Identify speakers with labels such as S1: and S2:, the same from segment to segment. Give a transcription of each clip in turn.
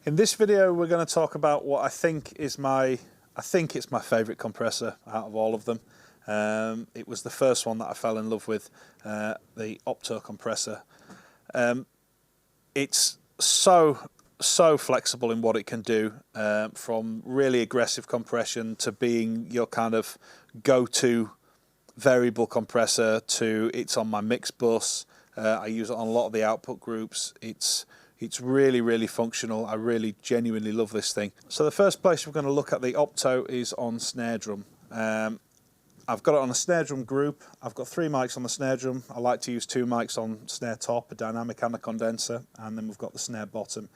S1: In this video, we're going to talk about what I think it's my favourite compressor out of all of them. It was the first one that I fell in love with, the Opto compressor. It's so flexible in what it can do, from really aggressive compression to being your kind of go-to variable compressor to it's on my mix bus. I use it on a lot of the output groups. It's really functional. I really genuinely love this thing. So the first place we're going to look at the Opto is on snare drum. I've got it on a snare drum group. I've got 3 mics on the snare drum. I like to use 2 mics on snare top, a dynamic and a condenser, and then we've got the snare bottom.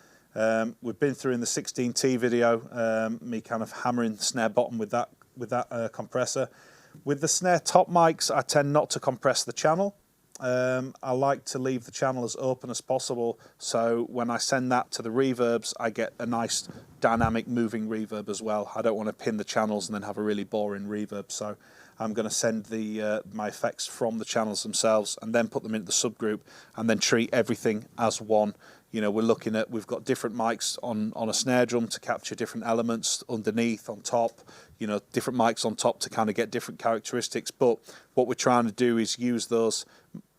S1: We've been through in the 16T video, me kind of hammering the snare bottom with that compressor. With the snare top mics, I tend not to compress the channel. I like to leave the channel as open as possible, so when I send that to the reverbs, I get a nice dynamic moving reverb as well. I don't want to pin the channels and then have a really boring reverb, so I'm going to send my effects from the channels themselves and then put them into the subgroup and then treat everything as one. You know, we've got different mics on a snare drum to capture different elements underneath, on top, you know, different mics on top to kind of get different characteristics. But what we're trying to do is use those,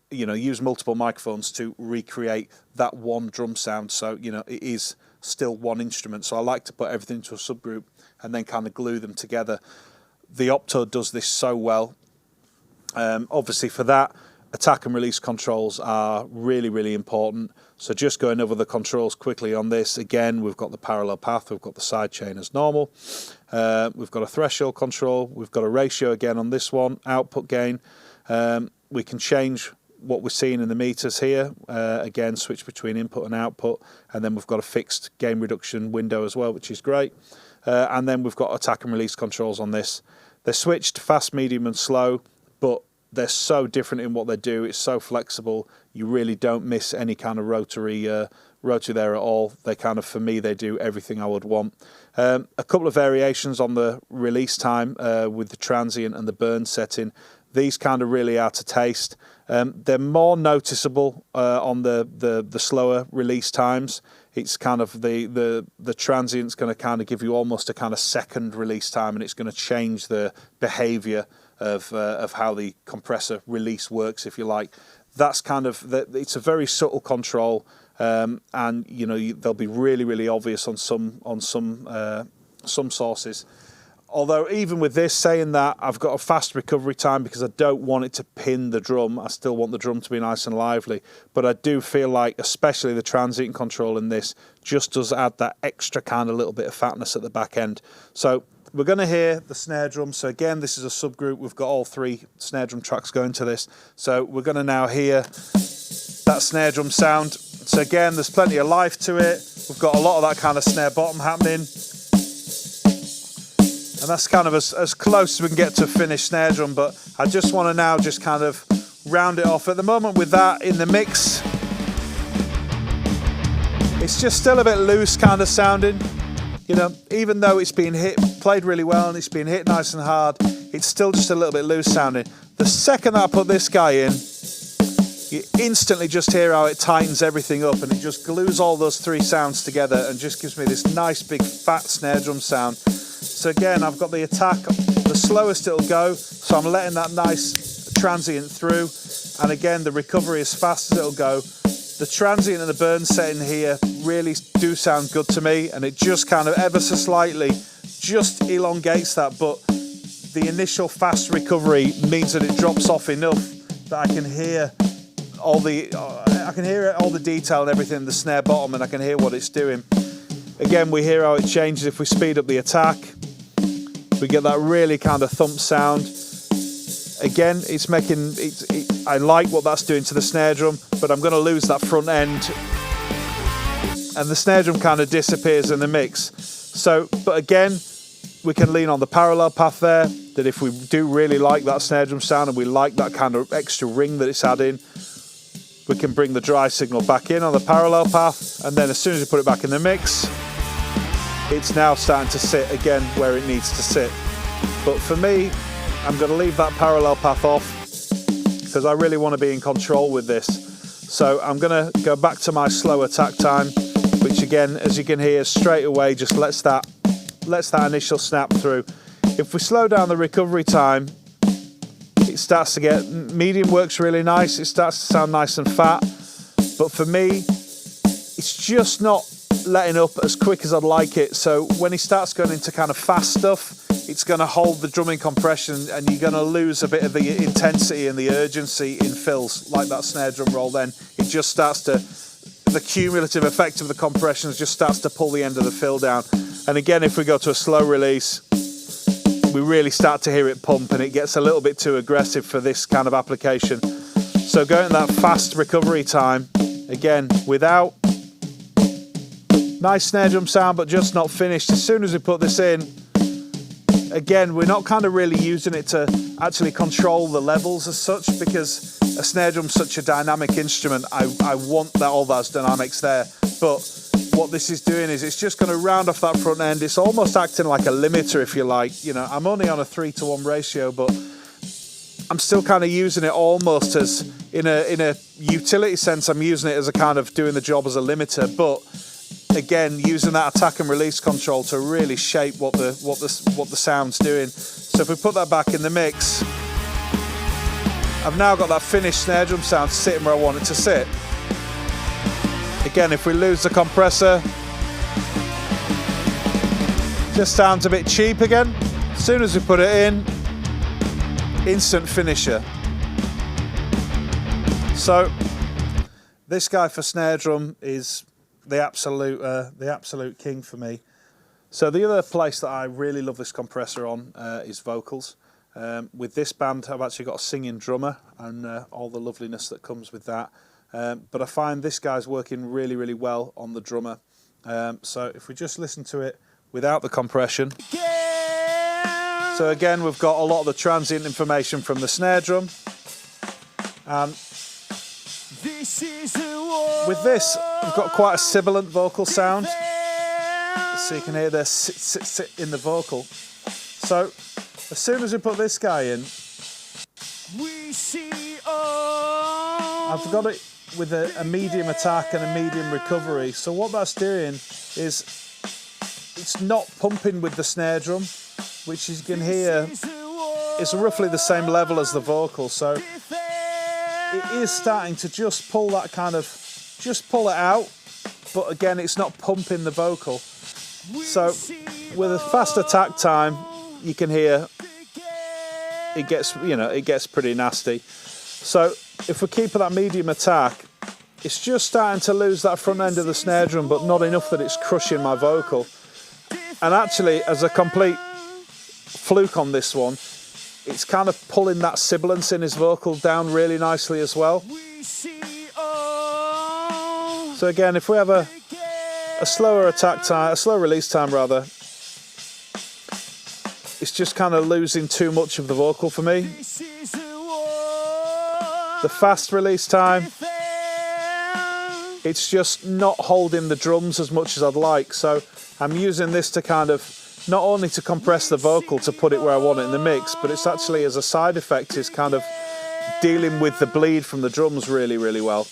S1: you know, use multiple microphones to recreate that one drum sound. So, you know, it is still one instrument. So I like to put everything into a subgroup and then kind of glue them together. The Opto does this so well. Obviously for that, attack and release controls are really important. So just going over the controls quickly on this, again, we've got the parallel path, we've got the side chain as normal, we've got a threshold control, we've got a ratio again on this one, output gain. We can change what we're seeing in the meters here, again, switch between input and output, and then we've got a fixed gain reduction window as well, which is great. And then we've got attack and release controls on this. They're switched fast, medium and slow, but they're so different in what they do. It's so flexible. You really don't miss any kind of rotary there at all. They kind of, for me, they do everything I would want. A couple of variations on the release time with the transient and the burn setting. These kind of really are to taste. They're more noticeable on the slower release times. It's kind of the transient's going to kind of give you almost a kind of second release time, and it's going to change the behaviour of how the compressor release works, if you like. That's kind of it's a very subtle control, and you know they'll be really obvious on some sources. Although even with this, saying that, I've got a fast recovery time because I don't want it to pin the drum. I still want the drum to be nice and lively. But I do feel like, especially the transient control in this, just does add that extra kind of little bit of fatness at the back end. So we're going to hear the snare drum. So again, this is a subgroup. We've got all 3 snare drum tracks going to this. So we're going to now hear that snare drum sound. So again, there's plenty of life to it. We've got a lot of that kind of snare bottom happening. And that's kind of as close as we can get to a finished snare drum, but I just want to now just kind of round it off. At the moment with that in the mix, it's just still a bit loose kind of sounding. You know, even though it's been played really well and it's been hit nice and hard, it's still just a little bit loose sounding. The second that I put this guy in, you instantly just hear how it tightens everything up and it just glues all those 3 sounds together and just gives me this nice big fat snare drum sound. So again, I've got the attack, the slowest it'll go, so I'm letting that nice transient through, and again the recovery as fast as it'll go. The transient and the burn setting here really do sound good to me, and it just kind of ever so slightly just elongates that, but the initial fast recovery means that it drops off enough that I can hear all the detail and everything in the snare bottom, and I can hear what it's doing. Again, we hear how it changes if we speed up the attack. We get that really kind of thump sound. Again, I like what that's doing to the snare drum, but I'm going to lose that front end. And the snare drum kind of disappears in the mix. So, but again, we can lean on the parallel path there, that if we do really like that snare drum sound and we like that kind of extra ring that it's adding, we can bring the dry signal back in on the parallel path, and then as soon as we put it back in the mix, it's now starting to sit again where it needs to sit. But for me, I'm going to leave that parallel path off because I really want to be in control with this. So I'm going to go back to my slow attack time, which which again, as you can hear, straight away just lets that initial snap through. If we slow down the recovery time, it starts to get, medium works really nice, it starts to sound nice and fat, but for me, it's just not letting up as quick as I'd like it. So when he starts going into kind of fast stuff, it's going to hold the drumming compression and you're going to lose a bit of the intensity and the urgency in fills, like that snare drum roll. Then it just starts to, the cumulative effect of the compressions just starts to pull the end of the fill down. And again, if we go to a slow release, we really start to hear it pump and it gets a little bit too aggressive for this kind of application. So going that fast recovery time, again, without nice snare drum sound, but just not finished. As soon as we put this in, again, we're not kind of really using it to actually control the levels as such, because a snare drum's such a dynamic instrument. I want that, all those dynamics there. But what this is doing is it's just going to round off that front end. It's almost acting like a limiter, if you like. You know, I'm only on a 3-to-1 ratio, but I'm still kind of using it almost as, in a utility sense, I'm using it as a kind of doing the job as a limiter, but again, using that attack and release control to really shape what the sound's doing. So if we put that back in the mix, I've now got that finished snare drum sound sitting where I want it to sit. Again, if we lose the compressor, just sounds a bit cheap again. As soon as we put it in, instant finisher. So this guy for snare drum is the absolute king for me. So the other place that I really love this compressor on is vocals. With this band, I've actually got a singing drummer and all the loveliness that comes with that. But I find this guy's working really, really well on the drummer. So if we just listen to it without the compression. So again, we've got a lot of the transient information from the snare drum. And with this, we've got quite a sibilant vocal sound. So you can hear the sit in the vocal. So as soon as we put this guy in, I've got it with a medium attack and a medium recovery. So what that's doing is it's not pumping with the snare drum, which you can hear is roughly the same level as the vocal. So it is starting to just pull that kind of, just pull it out, but again, it's not pumping the vocal. So with a fast attack time, you can hear it gets, it gets pretty nasty. So if we keep that medium attack, it's just starting to lose that front end of the snare drum, but not enough that it's crushing my vocal. And actually, as a complete fluke on this one, it's kind of pulling that sibilance in his vocal down really nicely as well. So again, if we have a slower attack time, a slow release time rather, it's just kind of losing too much of the vocal for me. The fast release time, it's just not holding the drums as much as I'd like. So I'm using this to kind of, not only to compress the vocal to put it where I want it in the mix, but it's actually, as a side effect, is kind of dealing with the bleed from the drums really, really well.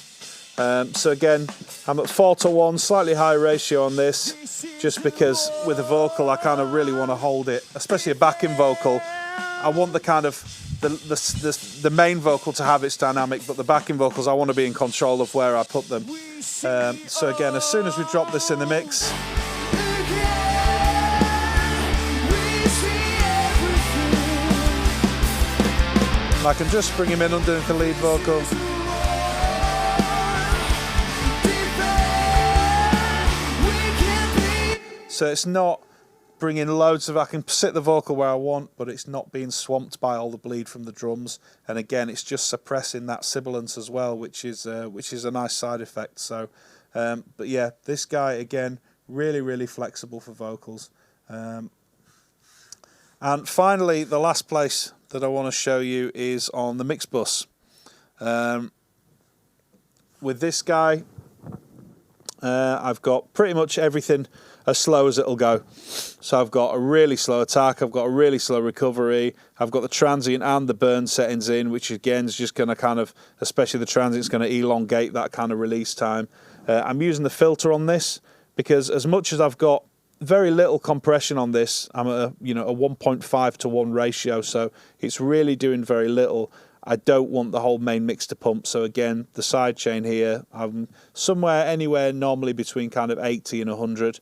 S1: So again, I'm at 4-to-1, slightly higher ratio on this, just because with a vocal I kind of really want to hold it, especially a backing vocal. I want the kind of the main vocal to have its dynamic, but the backing vocals I want to be in control of where I put them. So again, as soon as we drop this in the mix, I can just bring him in underneath the lead vocal. So it's not bringing loads of, I can sit the vocal where I want, but it's not being swamped by all the bleed from the drums. And again, it's just suppressing that sibilance as well, which is a nice side effect. So, but yeah, this guy again, really, really flexible for vocals. And finally, the last place that I want to show you is on the mix bus. With this guy, I've got pretty much everything as slow as it'll go. So I've got a really slow attack, I've got a really slow recovery, I've got the transient and the burn settings in, which again is just going to kind of, especially the transient's going to elongate that kind of release time. I'm using the filter on this, because as much as I've got very little compression on this, I'm at a 1.5 to 1 ratio, so it's really doing very little. I don't want the whole main mix to pump, so again, the side chain here, I'm anywhere normally between kind of 80 and 100.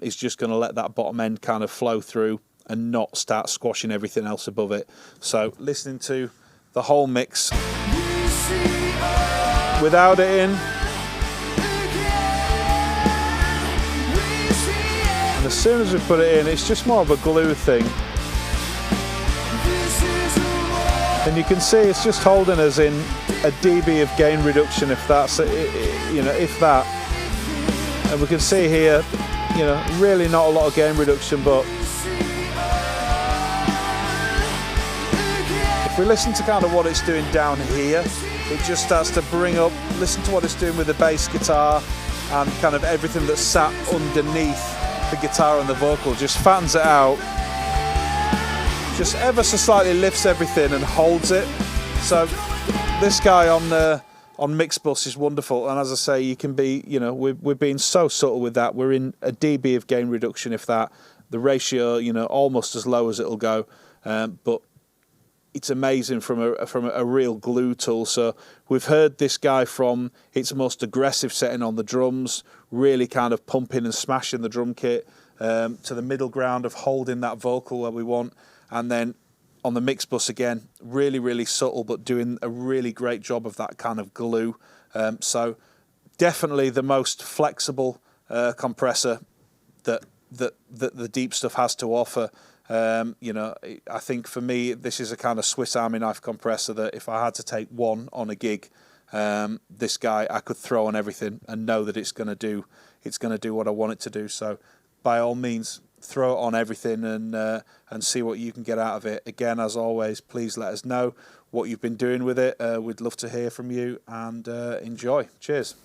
S1: Is just going to let that bottom end kind of flow through and not start squashing everything else above it. So listening to the whole mix without it in, and as soon as we put it in, it's just more of a glue thing. And you can see it's just holding us in a dB of gain reduction, if that's, if that. And we can see here, really not a lot of gain reduction, but if we listen to kind of what it's doing down here, it just starts to bring up, listen to what it's doing with the bass guitar and kind of everything that's sat underneath the guitar and the vocal, just fattens it out. Just ever so slightly lifts everything and holds it. So this guy on Mixbus is wonderful, and as I say, you can be, we're being so subtle with that. We're in a dB of gain reduction, if that. The ratio, almost as low as it'll go, but it's amazing from a real glue tool. So we've heard this guy from its most aggressive setting on the drums, really kind of pumping and smashing the drum kit, to the middle ground of holding that vocal where we want. And then on the Mixbus again, really, really subtle, but doing a really great job of that kind of glue. So definitely the most flexible compressor that the deep stuff has to offer. I think for me, this is a kind of Swiss Army knife compressor that if I had to take one on a gig, this guy I could throw on everything and know that it's going to do what I want it to do. So by all means, throw it on everything and see what you can get out of it. Again, as always, please let us know what you've been doing with it. We'd love to hear from you, and enjoy. Cheers.